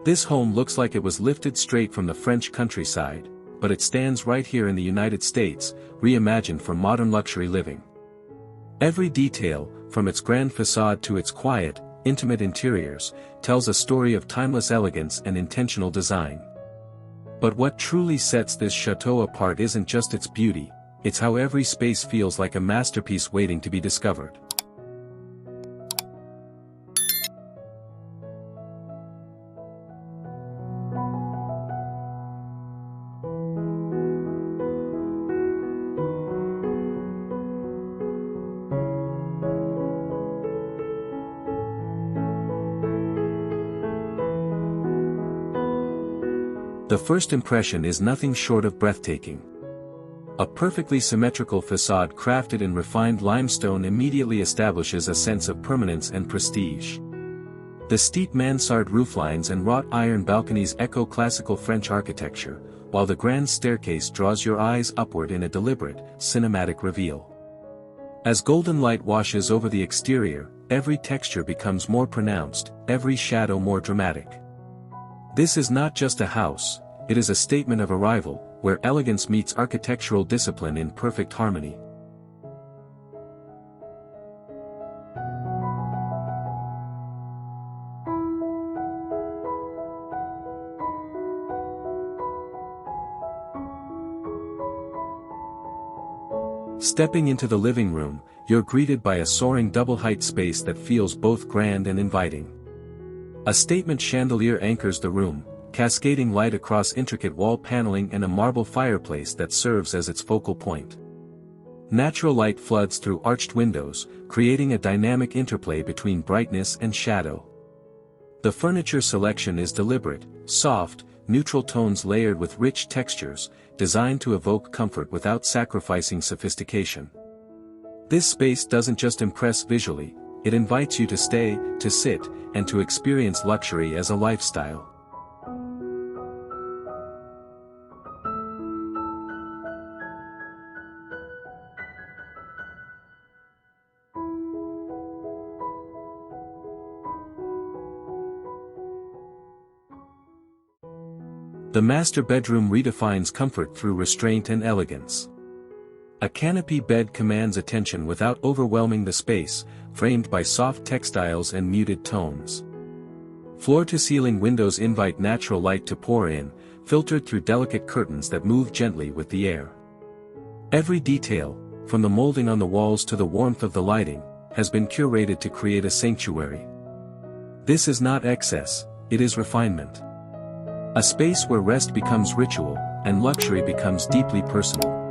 This home looks like it was lifted straight from the French countryside, but it stands right here in the United States, reimagined for modern luxury living. Every detail, from its grand façade to its quiet, intimate interiors, tells a story of timeless elegance and intentional design. But what truly sets this chateau apart isn't just its beauty, it's how every space feels like a masterpiece waiting to be discovered. The first impression is nothing short of breathtaking. A perfectly symmetrical facade crafted in refined limestone immediately establishes a sense of permanence and prestige. The steep mansard rooflines and wrought iron balconies echo classical French architecture, while the grand staircase draws your eyes upward in a deliberate, cinematic reveal. As golden light washes over the exterior, every texture becomes more pronounced, every shadow more dramatic. This is not just a house, it is a statement of arrival, where elegance meets architectural discipline in perfect harmony. Stepping into the living room, you're greeted by a soaring double-height space that feels both grand and inviting. A statement chandelier anchors the room, cascading light across intricate wall paneling and a marble fireplace that serves as its focal point. Natural light floods through arched windows, creating a dynamic interplay between brightness and shadow. The furniture selection is deliberate, soft, neutral tones layered with rich textures, designed to evoke comfort without sacrificing sophistication. This space doesn't just impress visually, it invites you to stay, to sit, and to experience luxury as a lifestyle. The master bedroom redefines comfort through restraint and elegance. A canopy bed commands attention without overwhelming the space, framed by soft textiles and muted tones. Floor-to-ceiling windows invite natural light to pour in, filtered through delicate curtains that move gently with the air. Every detail, from the molding on the walls to the warmth of the lighting, has been curated to create a sanctuary. This is not excess, it is refinement. A space where rest becomes ritual, and luxury becomes deeply personal.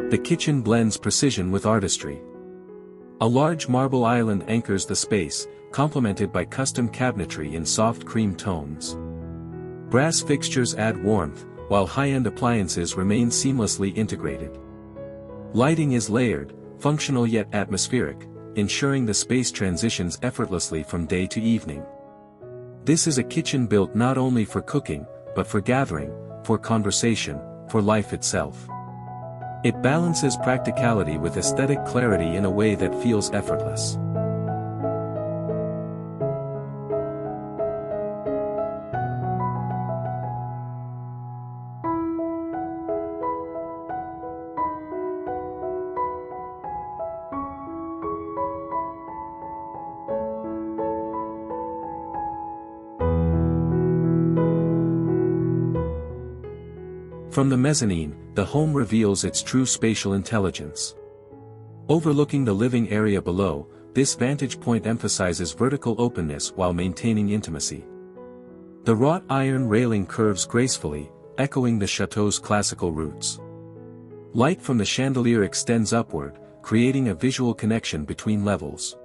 The kitchen blends precision with artistry. A large marble island anchors the space, complemented by custom cabinetry in soft cream tones. Brass fixtures add warmth, while high-end appliances remain seamlessly integrated. Lighting is layered, functional yet atmospheric, ensuring the space transitions effortlessly from day to evening. This is a kitchen built not only for cooking, but for gathering, for conversation, for life itself. It balances practicality with aesthetic clarity in a way that feels effortless. From the mezzanine, the home reveals its true spatial intelligence. Overlooking the living area below, this vantage point emphasizes vertical openness while maintaining intimacy. The wrought iron railing curves gracefully, echoing the chateau's classical roots. Light from the chandelier extends upward, creating a visual connection between levels.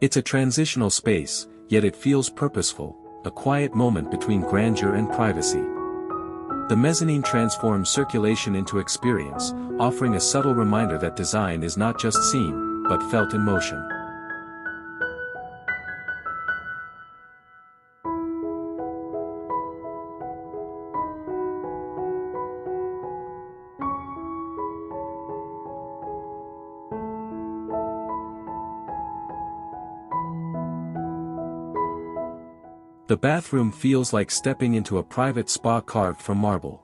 It's a transitional space, yet it feels purposeful, a quiet moment between grandeur and privacy. The mezzanine transforms circulation into experience, offering a subtle reminder that design is not just seen, but felt in motion. The bathroom feels like stepping into a private spa carved from marble.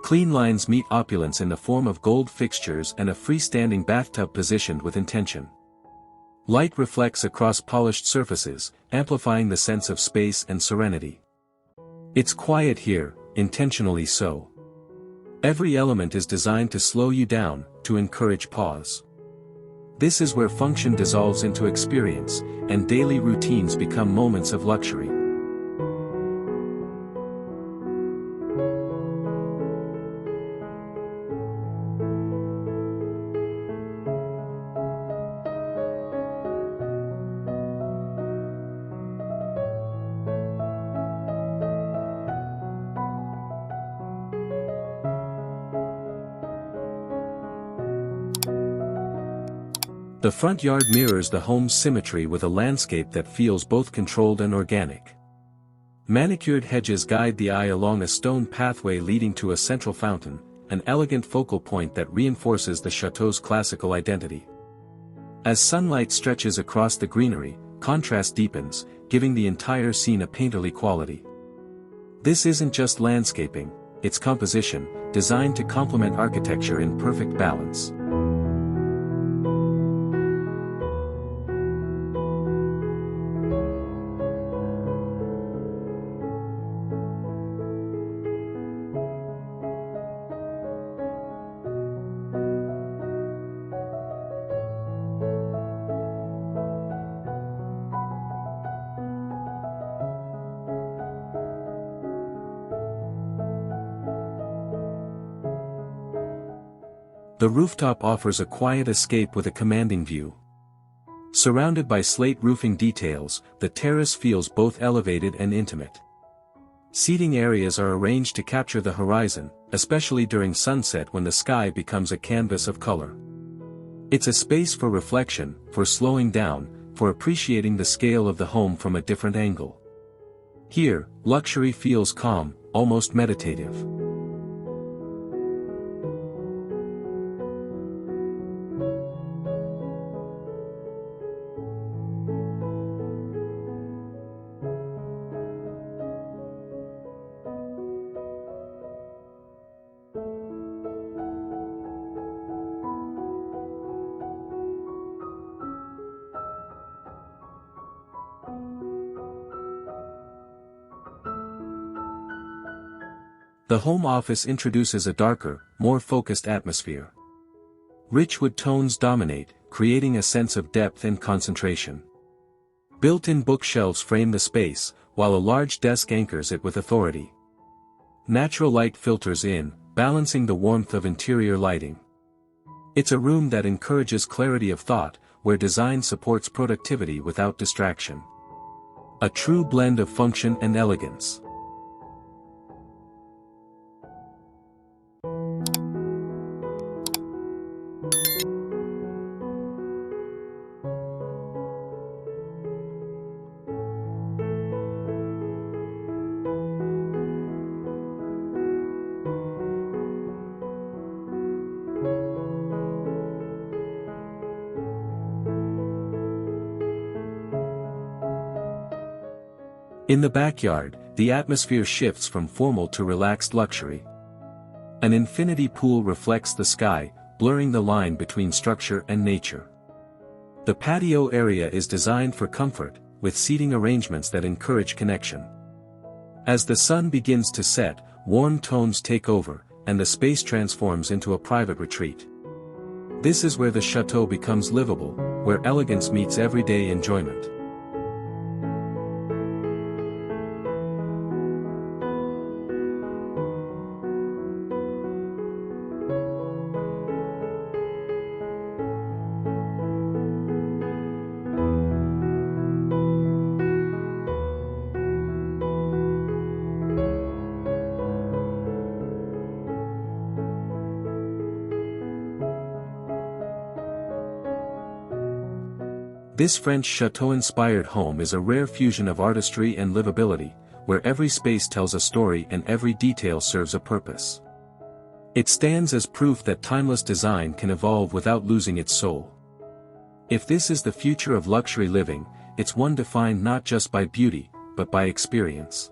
Clean lines meet opulence in the form of gold fixtures and a freestanding bathtub positioned with intention. Light reflects across polished surfaces, amplifying the sense of space and serenity. It's quiet here, intentionally so. Every element is designed to slow you down, to encourage pause. This is where function dissolves into experience, and daily routines become moments of luxury. The front yard mirrors the home's symmetry with a landscape that feels both controlled and organic. Manicured hedges guide the eye along a stone pathway leading to a central fountain, an elegant focal point that reinforces the chateau's classical identity. As sunlight stretches across the greenery, contrast deepens, giving the entire scene a painterly quality. This isn't just landscaping, it's composition, designed to complement architecture in perfect balance. The rooftop offers a quiet escape with a commanding view. Surrounded by slate roofing details, the terrace feels both elevated and intimate. Seating areas are arranged to capture the horizon, especially during sunset when the sky becomes a canvas of color. It's a space for reflection, for slowing down, for appreciating the scale of the home from a different angle. Here, luxury feels calm, almost meditative. The home office introduces a darker, more focused atmosphere. Rich wood tones dominate, creating a sense of depth and concentration. Built-in bookshelves frame the space, while a large desk anchors it with authority. Natural light filters in, balancing the warmth of interior lighting. It's a room that encourages clarity of thought, where design supports productivity without distraction. A true blend of function and elegance. In the backyard, the atmosphere shifts from formal to relaxed luxury. An infinity pool reflects the sky, blurring the line between structure and nature. The patio area is designed for comfort, with seating arrangements that encourage connection. As the sun begins to set, warm tones take over, and the space transforms into a private retreat. This is where the chateau becomes livable, where elegance meets everyday enjoyment. This French chateau-inspired home is a rare fusion of artistry and livability, where every space tells a story and every detail serves a purpose. It stands as proof that timeless design can evolve without losing its soul. If this is the future of luxury living, it's one defined not just by beauty, but by experience.